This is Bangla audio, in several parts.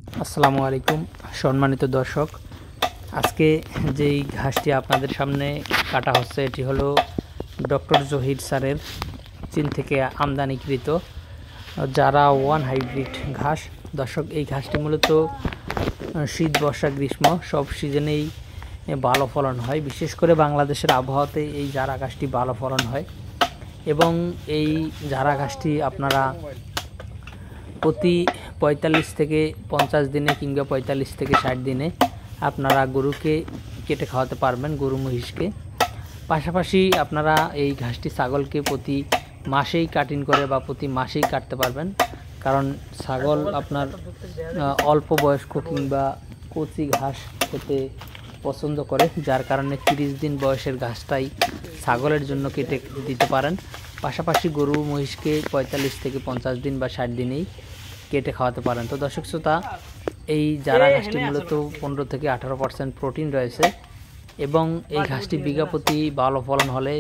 আসসালামু আলাইকুম সম্মানিত দর্শক, আজকে যেই ঘাসটি আপনাদের সামনে কাটা হচ্ছে এটি হলো ডক্টর জহির স্যারের চীন থেকে আমদানিকৃত যারা ওয়ান হাইব্রিড ঘাস। দর্শক, এই ঘাসটি মূলত শীত বর্ষা গ্রীষ্ম সব সিজনেই ভালো ফলন হয়। বিশেষ করে বাংলাদেশের আবহাওয়াতে এই জারা ঘাসটি ভালো ফলন হয় এবং এই জারা ঘাসটি আপনারা প্রতি ৪৫ থেকে ৫০ দিনে কিংবা ৪৫ থেকে ৬০ দিনে আপনারা গরুকে কেটে খাওয়াতে পারবেন, গরু মহিষকে। পাশাপাশি আপনারা এই ঘাসটি ছাগলকে প্রতি মাসেই কাটিং করে বা প্রতি মাসেই কাটতে পারবেন, কারণ ছাগল আপনার অল্প বয়স্ক কিংবা কচি ঘাস খেতে পছন্দ করে, যার কারণে ৩০ দিন বয়সের ঘাসটাই ছাগলের জন্য কেটে দিতে পারেন। পাশাপাশি গরু মহিষকে ৪৫ থেকে ৫০ দিন বা ৬০ দিনেই কেটে খাওয়াতে পারেন। তো দর্শক শ্রোতা, এই জারা ঘাসটি মূলত ১৫ থেকে ১৮% প্রোটিন রয়েছে এবং এই ঘাসটি বিঘা প্রতি ভালো ফলন হলে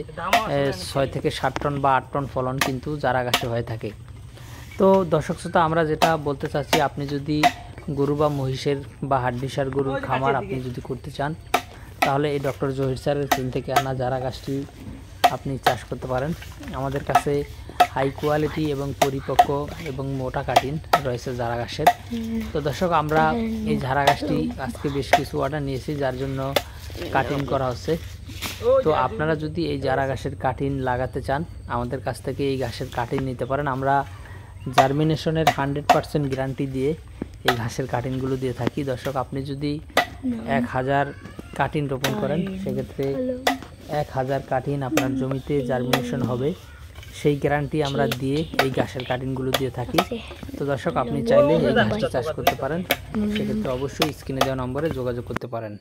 ৬ থেকে ৭ টন বা ৮ টন ফলন কিন্তু জারা ঘাসে হয়ে থাকে। তো দর্শক শ্রোতা, আমরা যেটা বলতে চাচ্ছি, আপনি যদি গরু বা মহিষের বা হাড্ডিসার গরুর খামার আপনি যদি করতে চান, তাহলে এই ডক্টর জহির স্যারের চীন থেকে আনা জারা ঘাসটি আপনি চাষ করতে পারেন। আমাদের কাছে হাই কোয়ালিটি এবং পরিপক্ক এবং মোটা কাটিং রয়েছে জারা ঘাসের। তো দর্শক, আমরা এই জারা ঘাসটি আজকে বেশ কিছু অর্ডার নিয়েছি, যার জন্য কাটিং করা হচ্ছে। তো আপনারা যদি এই জারা ঘাসের কাটিং লাগাতে চান, আমাদের কাছ থেকে এই ঘাসের কাটিং নিতে পারেন। আমরা জার্মিনেশনের 100% গ্যারান্টি দিয়ে এই ঘাসের কাটিংগুলো দিয়ে থাকি। দর্শক, আপনি যদি 1000 কাটিং রোপণ করেন, সেক্ষেত্রে 1000 কাটিং আপনার জমিতে জার্মিনেশন হবে, সেই গ্যারান্টি আমরা দিয়ে এই ঘাসের কাটিংগুলো দিয়ে থাকি। তো দর্শক, আপনি চাইলে এই ঘাসটি চাষ করতে পারেন, সেক্ষেত্রে অবশ্যই স্ক্রিনে দেওয়া নম্বরে যোগাযোগ করতে পারেন।